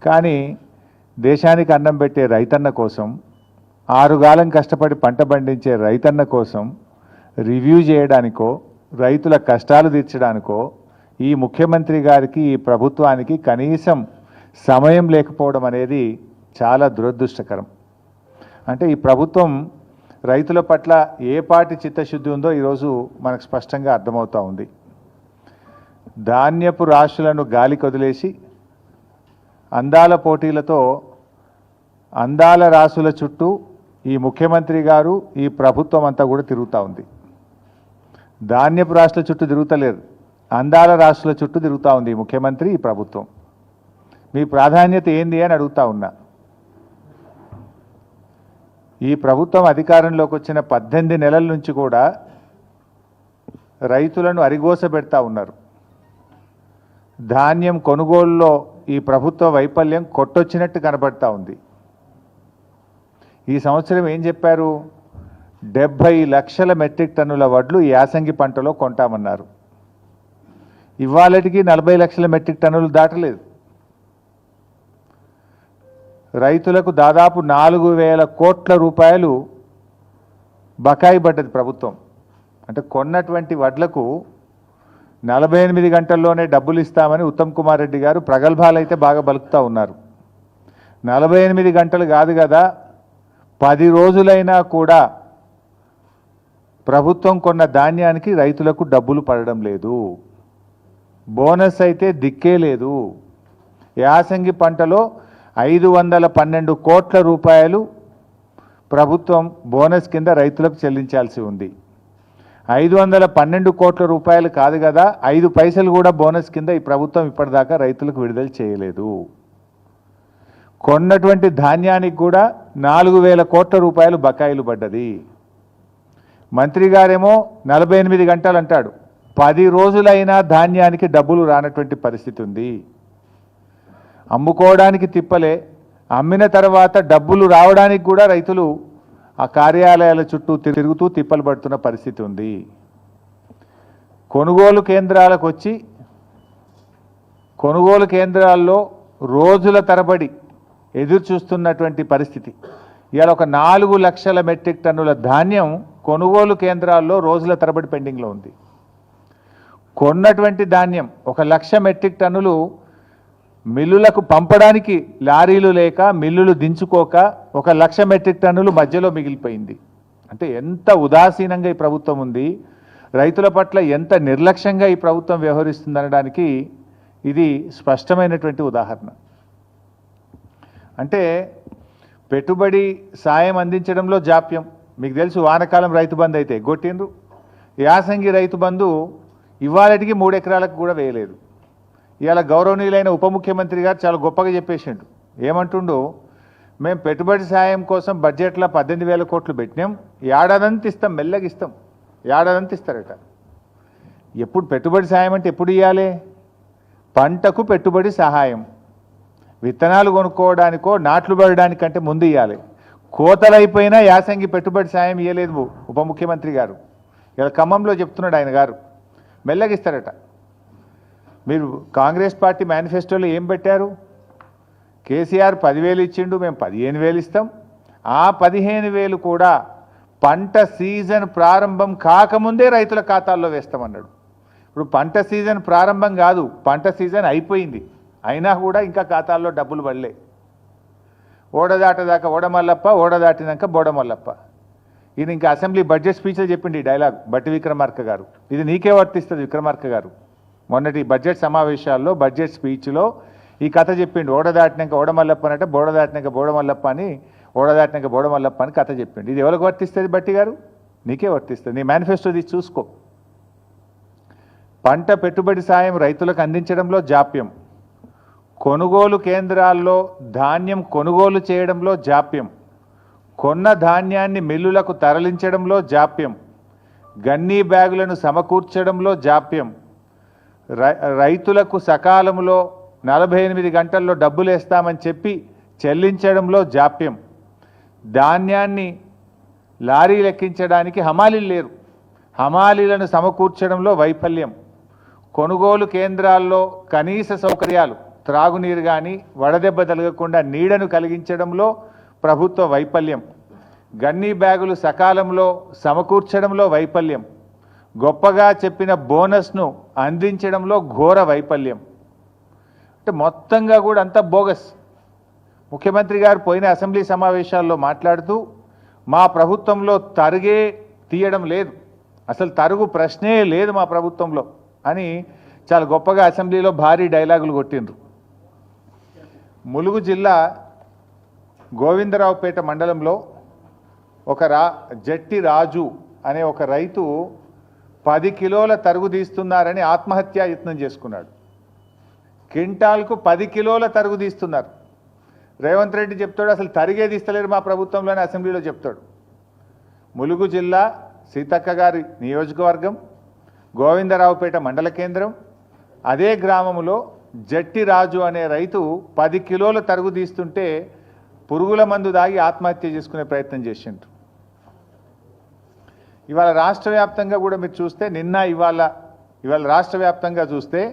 కానీ దేశానికి అన్నం పెట్టే రైతన్న కోసం, ఆరుగాలం కష్టపడి పంట పండించే రైతన్న కోసం రివ్యూ చేయడానికో, రైతుల కష్టాలు తీర్చడానికో ఈ ముఖ్యమంత్రి గారికి, ఈ ప్రభుత్వానికి కనీసం సమయం లేకపోవడం అనేది చాలా దురదృష్టకరం. అంటే ఈ ప్రభుత్వం రైతుల పట్ల ఏ పాటి చిత్తశుద్ధి ఉందో ఈరోజు మనకు స్పష్టంగా అర్థమవుతూ ఉంది. ధాన్యపు రాశులను గాలికి వదిలేసి అందాల పోటీలతో అందాల రాసుల చుట్టూ ఈ ముఖ్యమంత్రి గారు, ఈ ప్రభుత్వం అంతా కూడా తిరుగుతూ ఉంది. ధాన్యపు రాశుల చుట్టూ తిరుగుతలేరు, అందాల రాశుల చుట్టూ తిరుగుతూ ఉంది ఈ ముఖ్యమంత్రి, ఈ ప్రభుత్వం. మీ ప్రాధాన్యత ఏంది అని అడుగుతా ఉన్నా. ఈ ప్రభుత్వం అధికారంలోకి వచ్చిన 18 నెలల నుంచి కూడా రైతులను అరిగోస పెడతా ఉన్నారు. ధాన్యం కొనుగోలులో ఈ ప్రభుత్వ వైఫల్యం కొట్టొచ్చినట్టు కనబడతా ఉంది. ఈ సంవత్సరం ఏం చెప్పారు? 70 లక్షల మెట్రిక్ టన్నుల వడ్లు యాసంగి పంటలో కొంటామన్నారు. ఇవాళటికి 40 లక్షల మెట్రిక్ టన్నులు దాటలేదు. రైతులకు దాదాపు 4,000 కోట్ల రూపాయలు బకాయి పడ్డది ప్రభుత్వం. అంటే కొన్నటువంటి వడ్లకు 48 గంటల్లోనే డబ్బులు ఇస్తామని ఉత్తమ్ కుమార్ రెడ్డి గారు ప్రగల్భాలు అయితే బాగా బలుకుతూ ఉన్నారు. 48 గంటలు కాదు కదా, 10 రోజులైనా కూడా ప్రభుత్వం కొన్న ధాన్యానికి రైతులకు డబ్బులు పడడం లేదు. బోనస్ అయితే దిక్కే లేదు. యాసంగి పంటలో 512 కోట్ల రూపాయలు ప్రభుత్వం బోనస్ కింద రైతులకు చెల్లించాల్సి ఉంది. 512 కోట్ల రూపాయలు కాదు కదా, 5 పైసలు కూడా బోనస్ కింద ఈ ప్రభుత్వం ఇప్పటిదాకా రైతులకు విడుదల చేయలేదు. కొన్నటువంటి ధాన్యానికి కూడా 4,000 కోట్ల రూపాయలు బకాయిలు పడ్డది. మంత్రి గారేమో 48 గంటలు అంటాడు, 10 రోజులైనా ధాన్యానికి డబ్బులు రానటువంటి పరిస్థితి ఉంది. అమ్ముకోవడానికి తిప్పలే, అమ్మిన తర్వాత డబ్బులు రావడానికి కూడా రైతులు ఆ కార్యాలయాల చుట్టూ తిరుగుతూ తిప్పలు పడుతున్న పరిస్థితి ఉంది. కొనుగోలు కేంద్రాలకు వచ్చి కొనుగోలు కేంద్రాల్లో రోజుల తరబడి ఎదురు చూస్తున్నటువంటి పరిస్థితి. ఇవాళ ఒక 4 లక్షల మెట్రిక్ టన్నుల ధాన్యం కొనుగోలు కేంద్రాల్లో రోజుల తరబడి పెండింగ్లో ఉంది. కొన్నటువంటి ధాన్యం 1 లక్ష మెట్రిక్ టన్నులు మిల్లులకు పంపడానికి లారీలు లేక, మిల్లులు దించుకోక 1 లక్ష మెట్రిక్ టన్నులు మధ్యలో మిగిలిపోయింది. అంటే ఎంత ఉదాసీనంగా ఈ ప్రభుత్వం ఉంది, రైతుల పట్ల ఎంత నిర్లక్ష్యంగా ఈ ప్రభుత్వం వ్యవహరిస్తుందనడానికి ఇది స్పష్టమైనటువంటి ఉదాహరణ. అంటే పెట్టుబడి సాయం అందించడంలో జాప్యం. మీకు తెలుసు, వానకాలం రైతు బంధు అయితే గొట్టిండ్రు. యాసంగి రైతు బంధు ఇవాళటికి 3 ఎకరాలకు కూడా వేయలేదు. ఇవాళ గౌరవనీయులైన ఉప ముఖ్యమంత్రి గారు చాలా గొప్పగా చెప్పేసిండు. ఏమంటుండు? మేము పెట్టుబడి సాయం కోసం బడ్జెట్లో 18,000 కోట్లు పెట్టినాం, ఏడాదంతా ఇస్తాం, మెల్లగా ఇస్తాం, ఏడాదంతా ఇస్తారట. ఎప్పుడు పెట్టుబడి సాయం అంటే ఎప్పుడు ఇవ్వాలి? పంటకు పెట్టుబడి సహాయం, విత్తనాలు కొనుక్కోవడానికో నాట్లు పడడానికంటే ముందు ఇవ్వాలి. కోతలైపోయినా యాసంగి పెట్టుబడి సాయం ఇవ్వలేదు ఉప ముఖ్యమంత్రి గారు. ఇలా ఖమ్మంలో చెప్తున్నాడు ఆయన గారు, మెల్లగా ఇస్తారట. మీరు కాంగ్రెస్ పార్టీ మేనిఫెస్టోలో ఏం పెట్టారు? కేసీఆర్ 10,000 ఇచ్చిండు, మేము 15,000 ఇస్తాం. ఆ 15,000 కూడా పంట సీజన్ ప్రారంభం కాకముందే రైతుల ఖాతాల్లో వేస్తామన్నాడు. ఇప్పుడు పంట సీజన్ ప్రారంభం కాదు, పంట సీజన్ అయిపోయింది, అయినా కూడా ఇంకా ఖాతాల్లో డబ్బులు పడలే. ఓడదాటదాకా ఓడమల్లప్ప, ఓడదాటినాక బోడమల్లప్ప. ఇది ఇంకా అసెంబ్లీ బడ్జెట్ స్పీచ్లో చెప్పిండి ఈ డైలాగ్ బట్టి విక్రమార్క గారు. ఇది నీకే వర్తిస్తుంది విక్రమార్క గారు. మొన్నటి బడ్జెట్ సమావేశాల్లో బడ్జెట్ స్పీచ్లో ఈ కథ చెప్పిండు. ఓడదాటినాక ఓడమల్లప్ప అంటే బోడదాటినాక బోడమల్లప్ప అని, ఓడదాటినాక బోడమల్లప్ప అని కథ చెప్పిండు. ఇది ఎవరికి వర్తిస్తుంది బట్టి గారు? నీకే వర్తిస్తుంది. నీ మేనిఫెస్టో తీసి చూసుకో. పంట పెట్టుబడి సాయం రైతులకు అందించడంలో జాప్యం, కొనుగోలు కేంద్రాల్లో ధాన్యం కొనుగోలు చేయడంలో జాప్యం, కొన్న ధాన్యాన్ని మిల్లులకు తరలించడంలో జాప్యం, గన్నీ బ్యాగులను సమకూర్చడంలో జాప్యం, రైతులకు సకాలంలో 48 గంటల్లో డబ్బులు వేస్తామని చెప్పి చెల్లించడంలో జాప్యం, ధాన్యాన్ని లారీలు ఎక్కించడానికి హమాలీలు లేరు, హమాలీలను సమకూర్చడంలో వైఫల్యం, కొనుగోలు కేంద్రాల్లో కనీస సౌకర్యాలు త్రాగునీరు కానీ వడదెబ్బ తలగకుండా నీడను కలిగించడంలో ప్రభుత్వ వైఫల్యం, గన్నీ బ్యాగులు సకాలంలో సమకూర్చడంలో వైఫల్యం, గొప్పగా చెప్పిన బోనస్ను అందించడంలో ఘోర వైఫల్యం. అంటే మొత్తంగా కూడా అంతా బోగస్. ముఖ్యమంత్రి గారు పోయిన అసెంబ్లీ సమావేశాల్లో మాట్లాడుతూ మా ప్రభుత్వంలో తరుగే తీయడం లేదు, అసలు తరుగు ప్రశ్నే లేదు మా ప్రభుత్వంలో అని చాలా గొప్పగా అసెంబ్లీలో భారీ డైలాగులు కొట్టిండ్రు. ములుగు జిల్లా గోవిందరావుపేట మండలంలో ఒక జట్టి రాజు అనే ఒక రైతు 10 కిలోల తరుగు తీస్తున్నారని ఆత్మహత్యా యత్నం చేసుకున్నాడు. క్వింటాల్కు 10 కిలోల తరుగు తీస్తున్నారు. రేవంత్ రెడ్డి చెప్తాడు అసలు తరిగే తీస్తలేరు మా ప్రభుత్వంలోనే అసెంబ్లీలో చెప్తాడు. ములుగు జిల్లా సీతక్క గారి నియోజకవర్గం గోవిందరావుపేట మండల కేంద్రం, అదే గ్రామంలో జట్టి రాజు అనే రైతు 10 కిలోల తరుగు తీస్తుంటే పురుగుల మందు దాగి ఆత్మహత్య చేసుకునే ప్రయత్నం చేసిండ్రు. ఇవాళ రాష్ట్ర వ్యాప్తంగా కూడా మీరు చూస్తే ఇవాళ రాష్ట్ర వ్యాప్తంగా చూస్తే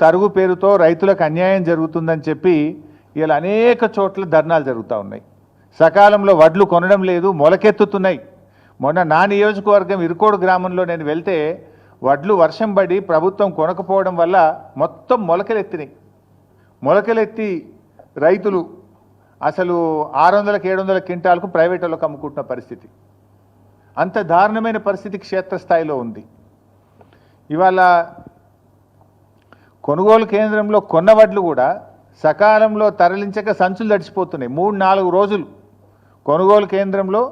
తరుగు పేరుతో రైతులకు అన్యాయం జరుగుతుందని చెప్పి ఇవాళ అనేక చోట్ల ధర్నాలు జరుగుతూ ఉన్నాయి. సకాలంలో వడ్లు కొనడం లేదు, మొలకెత్తుతున్నాయి. మొన్న నా నియోజకవర్గం ఇరుకోడు గ్రామంలో నేను వెళ్తే వడ్లు వర్షం పడి ప్రభుత్వం కొనకపోవడం వల్ల మొత్తం మొలకలెత్తినాయి. మొలకలెత్తి రైతులు అసలు 600-700 క్వింటాలకు ప్రైవేట్ వాళ్ళకు అమ్ముకుంటున్న పరిస్థితి. అంత దారుణమైన పరిస్థితి క్షేత్రస్థాయిలో ఉంది. ఇవాళ కొనుగోలు కేంద్రంలో కొన్న వడ్లు కూడా సకాలంలో తరలించక సంచులు తడిచిపోతున్నాయి. 3-4 రోజులు కొనుగోలు కేంద్రంలో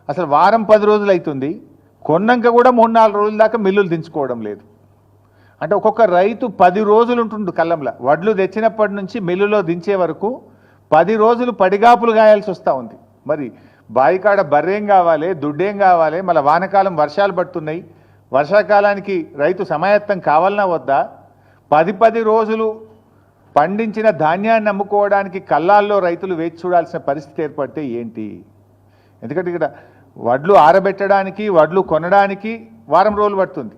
అసలు వారం 10 రోజులు అవుతుంది, కొన్నాక కూడా 3-4 రోజుల దాకా మిల్లులు దించుకోవడం లేదు. అంటే ఒక్కొక్క రైతు 10 రోజులు ఉంటుండు కళ్ళంలో. వడ్లు తెచ్చినప్పటి నుంచి మిల్లులో దించే వరకు 10 రోజులు పడిగాపులు గాయాల్సి వస్తూ ఉంది. మరి బాయికాడ బర్రేం కావాలి, దుడ్డేం కావాలి, మళ్ళీ వానకాలం వర్షాలు పడుతున్నాయి, వర్షాకాలానికి రైతు సమాయత్తం కావాలన్నా వద్దా? 10 రోజులు పండించిన ధాన్యాన్ని అమ్ముకోవడానికి కళ్ళాల్లో రైతులు వేచి చూడాల్సిన పరిస్థితి ఏర్పడితే ఏంటి? ఎందుకంటే ఇక్కడ వడ్లు ఆరబెట్టడానికి వడ్లు కొనడానికి వారం రోజులు పడుతుంది,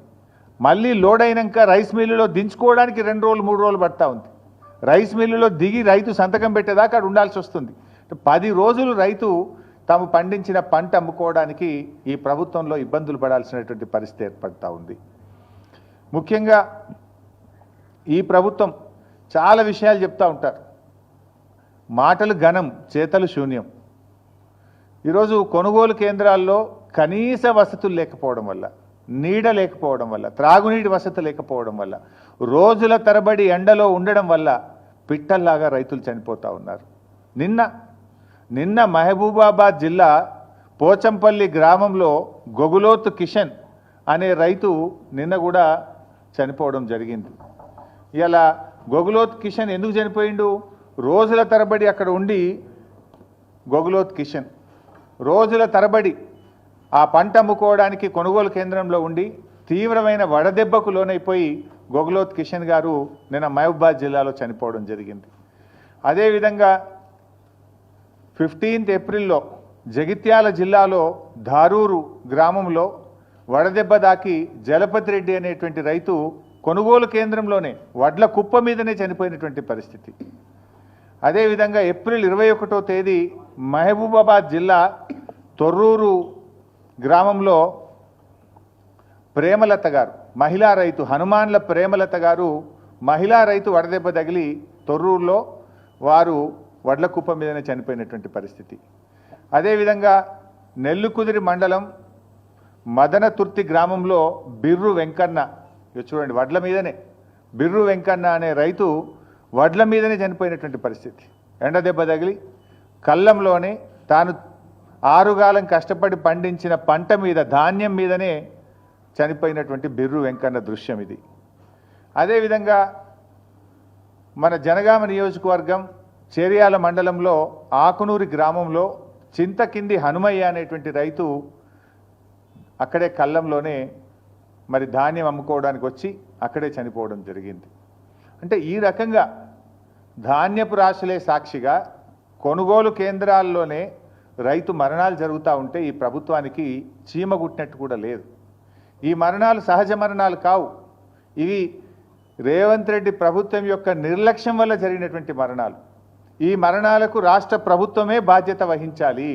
మళ్ళీ లోడ్ అయినాక రైస్ మిల్లులో దించుకోవడానికి 2 రోజులు 3 రోజులు పడుతూ ఉంది. రైస్ మిల్లులో దిగి రైతు సంతకం పెట్టేదాకా అక్కడ ఉండాల్సి వస్తుంది. 10 రోజులు రైతు తాము పండించిన పంట అమ్ముకోవడానికి ఈ ప్రభుత్వంలో ఇబ్బందులు పడాల్సినటువంటి పరిస్థితి ఏర్పడుతూ ఉంది. ముఖ్యంగా ఈ ప్రభుత్వం చాలా విషయాలు చెప్తూ ఉంటారు, మాటలు ఘనం చేతలు శూన్యం. ఈరోజు కొనుగోలు కేంద్రాల్లో కనీస వసతులు లేకపోవడం వల్ల, నీడ లేకపోవడం వల్ల, త్రాగునీటి వసతి లేకపోవడం వల్ల, రోజుల తరబడి ఎండలో ఉండడం వల్ల పిట్టల్లాగా రైతులు చనిపోతూ ఉన్నారు. నిన్న మహబూబాబాద్ జిల్లా పోచంపల్లి గ్రామంలో గొగులోతు కిషన్ అనే రైతు నిన్న కూడా చనిపోవడం జరిగింది. ఇలా గొగులోత్ కిషన్ ఎందుకు చనిపోయిండు? రోజుల తరబడి అక్కడ ఉండి గొగులోత్ కిషన్ రోజుల తరబడి ఆ పంట అమ్ముకోవడానికి కొనుగోలు కేంద్రంలో ఉండి తీవ్రమైన వడదెబ్బకు లోనైపోయి గొగులోత్ కిషన్ గారు నిన్న మహబూబాబాద్ జిల్లాలో చనిపోవడం జరిగింది. అదేవిధంగా 15th ఏప్రిల్లో జగిత్యాల జిల్లాలో ధారూరు గ్రామంలో వడదెబ్బ దాకి జలపతి రెడ్డి అనేటువంటి రైతు కొనుగోలు కేంద్రంలోనే వడ్ల కుప్ప మీదనే చనిపోయినటువంటి పరిస్థితి. అదేవిధంగా ఏప్రిల్ 21వ తేదీ మహబూబాబాద్ జిల్లా తొర్రూరు గ్రామంలో ప్రేమలత గారు మహిళా రైతు, హనుమాన్ల ప్రేమలత గారు మహిళా రైతు వడదెబ్బ తగిలి తొర్రూరులో వారు వడ్ల కుప్ప మీదనే చనిపోయినటువంటి పరిస్థితి. అదేవిధంగా నెల్లుకుదిరి మండలం మదనతుర్తి గ్రామంలో బిర్రు వెంకన్న, చూడండి వడ్ల మీదనే బిర్రు వెంకన్న అనే రైతు వడ్ల మీదనే చనిపోయినటువంటి పరిస్థితి. ఎండ దెబ్బ తగిలి కళ్ళంలోనే తాను 6 కాలం కష్టపడి పండించిన పంట మీద, ధాన్యం మీదనే చనిపోయినటువంటి బిర్రు వెంకన్న దృశ్యం ఇది. అదేవిధంగా మన జనగామ నియోజకవర్గం చేర్యాల మండలంలో ఆకునూరి గ్రామంలో చింతకింది హనుమయ్య అనేటువంటి రైతు అక్కడే కళ్ళంలోనే మరి ధాన్యం అమ్ముకోవడానికి వచ్చి అక్కడే చనిపోవడం జరిగింది. అంటే ఈ రకంగా ధాన్యపు రాశులే సాక్షిగా కొనుగోలు కేంద్రాల్లోనే రైతు మరణాలు జరుగుతూ ఉంటే ఈ ప్రభుత్వానికి చీమ గుట్టినట్టు కూడా లేదు. ఈ మరణాలు సహజ మరణాలు కావు, ఇవి రేవంత్ రెడ్డి ప్రభుత్వం యొక్క నిర్లక్ష్యం వల్ల జరిగినటువంటి మరణాలు. ఈ మరణాలకు రాష్ట్ర ప్రభుత్వమే బాధ్యత వహించాలి.